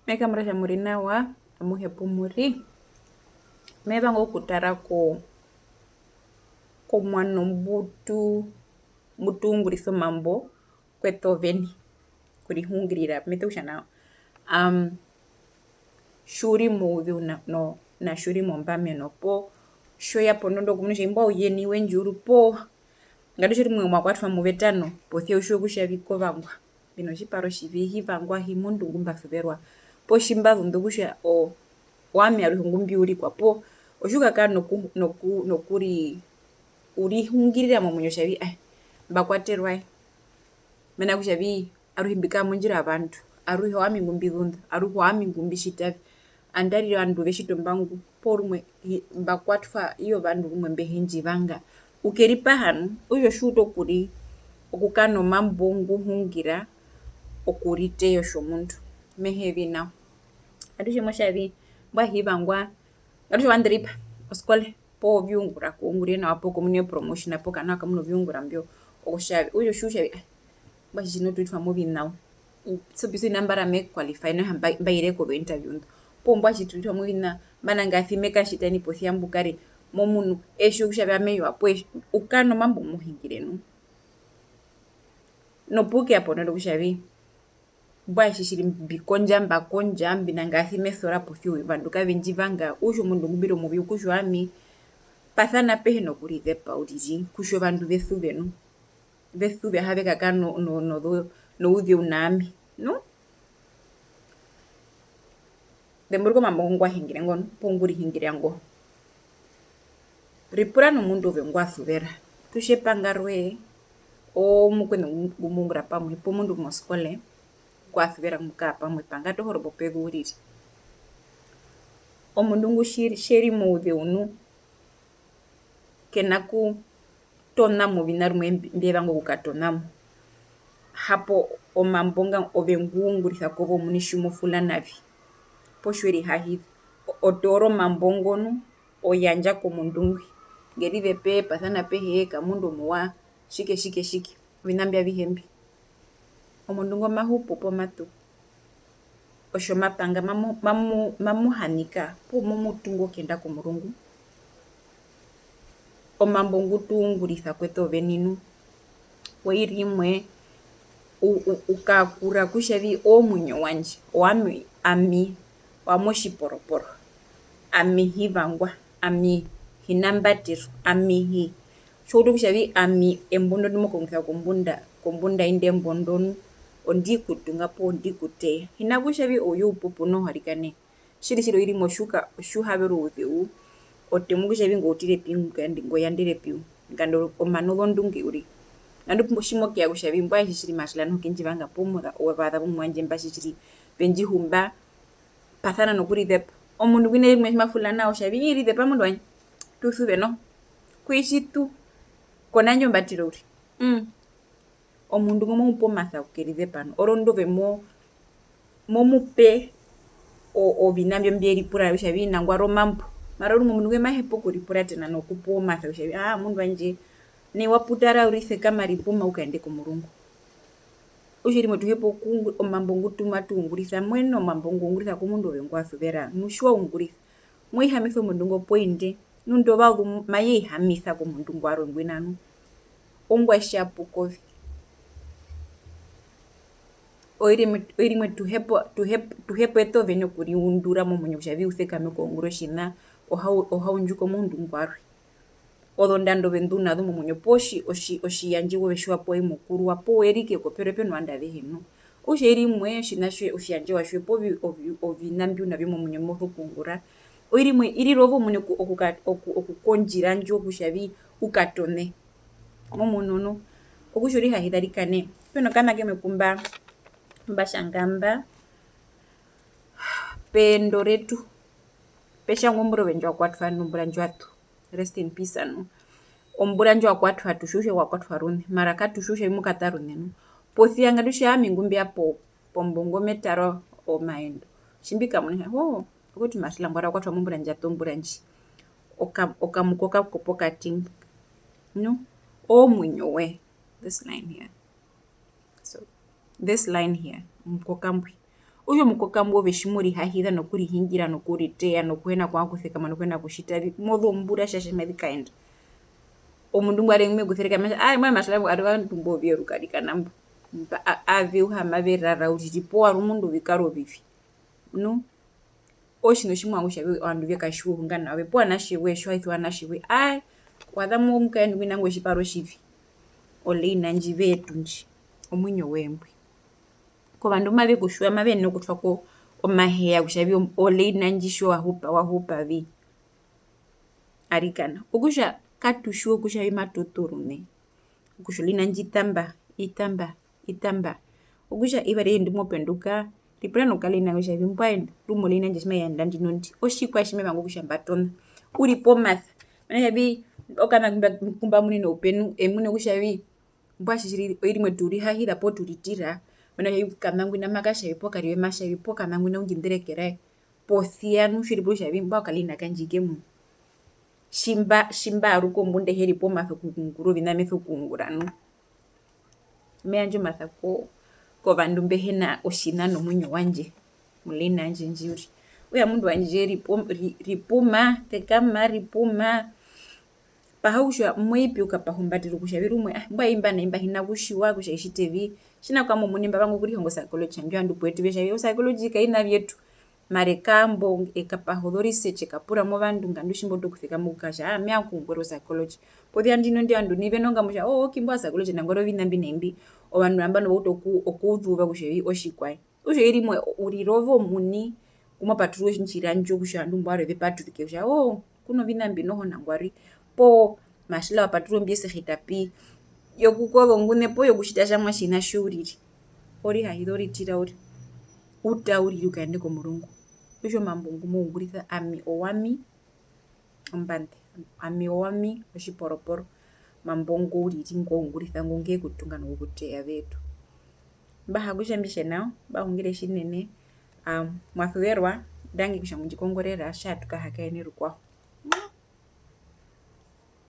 Mekamurasha muri nawa amuhepo muri mevanga okutara komwano mbutuungurisa omambo kwetu oveni okurihungilila mete kutja nao tjiuri mouzeu na tjiuri mombameno poo tjiweya pondondo okumuna kutja imbo auyeni wendji uriri poo ngatutje rimwe mwakwatwa muvetano posia utjiwe kutjavi kovangwa mbino tjiparo tjivii hivangwa himundu ngumbasuverwa poo tjimbazundu kutja owami aruhe ngumbiurikwa poo otjiukakaa urihungirira momwinyo kutjavi mbakwaterwae mena rokutjavii aruhe mbikaa mondjira yovandu aruhe owami ngumbizunda aruhe owami ngumbitjitavi andarire ovandu vetjita ombangu poo rumwe mbakwatwa iyo vandu rumwe mbehindjivanga ukeripaha nu okutja otjiutu okukaa nomambo nguhungira okuriteya otjomundu mehevi nao ngatutje motjavii mbwae hivangwa ngatutje wanderipa oskole poo viungura kuungurire nawa poo komuni epromotion poo kanao kamuna oviungura mbio okutja okutja otjiutjavi mbwae tjitjino twitwa movinao pupisi ovina mbari ame qualify noho mbaire kove interview ndo poo mbwae tjitwitwa movina mbano ngasi mekatjita nai posia mbukare momunu etjiwe kutjavi ame yuva poo ukaa nomambo muhingire nu nopukeya pondondo kutjavi mbwae tjitjiri mbikondja mbakondja mbina ngasi mesora posia ovandu kavendjivanga okutja omundu ngumbiri omuvyu okutja owami pasana apehe nokurizepa uriri kutja ovandu vesuve nu vesuve havekakaa nouzeu naami nu zemburuka omambo ngo ngwahingire ngo nu poo ngurihingirira ngo ripura nomundu ove ngwasuvera tutje epanga roye omukwenu ngumuungura pamwe poo mundu moskole ngwasuvera ngukaa pamwe epanga toho ropopezu uriri omundu ngu tjeri mouzeu nu kena kutonamo ovina rumwe mbevanga okukatonamo hapo omambo ove nguungurisa kove omuni tjimofula navi poo tjiwerihahiza otoora omambo ngo nu oyandja komundu ngwi ngerizepe pasana apehe kamundu omuwa tjike ovina mbi avihe mbi omundu ngo mahupu poo matu otjo mapanga mamuhanika poo momutungu okuyenda komurungu omambo ngutuungurisa kwetu oveni nu oiri imwe ukakura kutjavi oomwinyo wandje owami ami otjiporoporo ami hivangwa ami hina mbatero ami tjiwautu kutjavi ami embo ndo ndimokurungisa kombunda inde embo ndo nu ondikutunga poo ondikuteya hina kutjavi ouye upupu noho arikane tjiri oiri imwe otjiuhavera ouzeu otemu kutjavi ngoutirepi ngoyanderepi nganda omano zondunge uriri ngandu tjimokeya kutjavi mbwae tjitjiri maasula noho kendjivanga poo ovaza pomwe wandje mba tjitjiri vendjihumba pasana nokurizepa omundu ngwina rimwe tjimafula nao otjavi ii rizepa mundu wandje tusuve noho kwitjitu kona ndjo mbatero uriri omundu ngo momupe omasa okukerizepa nu orondu ove momupe ovina mbyo mbieripura kutjavi nangwari omambo mara rumwe omundu ngwi mahepa okuripura nokupewa omasa kutjavi mundu wandje nai waputara uriri sekama ripuma ukaende komurungu okutja rimwe tuhepa omambo ngutumatuungurisa mwene omambo ngo ungurisa komundu ove ngwasuvera nu tjiwaungurisa mwihamisa omundu ngo pooinde nu indo vazu mayehihamisa komundu ngwarwe ngwina nu ongwatjapo kove oiri imwe tuhepa ete oveni okuriundura momwinyo kutjavi usekame okungura otjina ohaundju komundu ngwarwe ozondando ove ndunazo momwinyo poo otjiyandjwa ove tjiwapewa i mukuru poo werike koperwe peno vandu avehe nu okutja oiri imwe otjina tjoye otjiyandjewa tjoye poo ovina mbiunavyo momwinyo mbimoso kungura oiri imwe irira ove omwene okukondjira ndjo kutjavi ukatone momunu nu okutja orihahiza rikane peno kana kemwe mbatjanga mba peendo retu petjanga ombura ove ndjiwakwatwa nombura ndjiwatu rest in peace anu ombura ndjiwakwatwa atutjiwa kutja wakwatwa rune mara katutjiwa kutja mokata rune nu posia ngatutje owami ngumbeya pombongo metara omaendo tjimbikamuna kutja okuti maasula mbwari wakwatwa mombura ndjata ombura ndji okamuko okakopa okatimbu nu oomwinyo we this line here omuko okambwi Uyo mukoka mbove shimuri hahitha nokuri hingira nokuri tea nokuhena kwa kuthekama nokuhena kushita modho mbura shashe medikaenda omundu ngware ngume guthereka masha mwa mashlavu ari vantu mbovye rukadika nambo ave uhama verara utiti poa rumundu vikaro vivi no oshino shimwangu shawe vandu vyakashuwa hungana nawe poa nashiwe shwaithwa nashiwe wadhamu mkaendu minangu shiparo shivi ole inanji vetu nji omwinyo wembwe ko vandu mave kushwa mave no kutfako omaheya kushavi ole inanji shwa wahupa vi arikana ukusha katushuwa kushavi matuturu ne ukusha linanji itamba ukusha ibare ndimo penduka liprano kalina kushavi mpaenda rumo linanji shima yanda ndinondi oshikwa shime mangu kushamba tona uri pomath mana yavi okana kumba muni no penu emune kushavi mbwashi shiri irimwe turi hahira po turitira mana yavi kanangu na makasha vipo kariwe masha vipo kanangu na unginderekera pothia nushiri po shavi mbwa kalina kanjikemu shimba aruko mbunde heri po matho kukunguru vina metho kunguranu meanjo mathako ko vandu mbehena oshinano mwinyo wanje mulina anje njuri uya mundu wanje ripuma tekama ripuma pahausha mwepi ukapahumbatira kushavira umwe mbwa imba na imba hina kushiwa kushayishitevi shina kwa mumunimba vangu kuri hongo psychology ndio andu poetu besha psychology kaina vyetu marekambo ekapahodori seche kapura mo vandu ngandushimbo dokufika mukasha mya kungoro psychology podi andino ndi andu nive nonga musha kimbo psychology nangoro vinambi nembi ovandu amba no okuvuva kushevi oshikwai ushe irimwe urirovo muni kuma paturu nchiranjo kushandu mbare ve paturike kusha kuno vinambi noho nangwari po mashila paturu mbiese hitapi yokukovo ngune po yokushita shamwa shina shuriri ori hahidori tira ori utauriri ukaende ko Mulungu usho mambo ngumuunguritha ami owami ombante ami owami oshiporoporo mambo nguriri ngounguritha ngonge kutunga nokuteya vetu mbaha kushambishe nao bahungire shinene mwathuverwa dangi kushamunjikongorera shatuka hakaene rukwao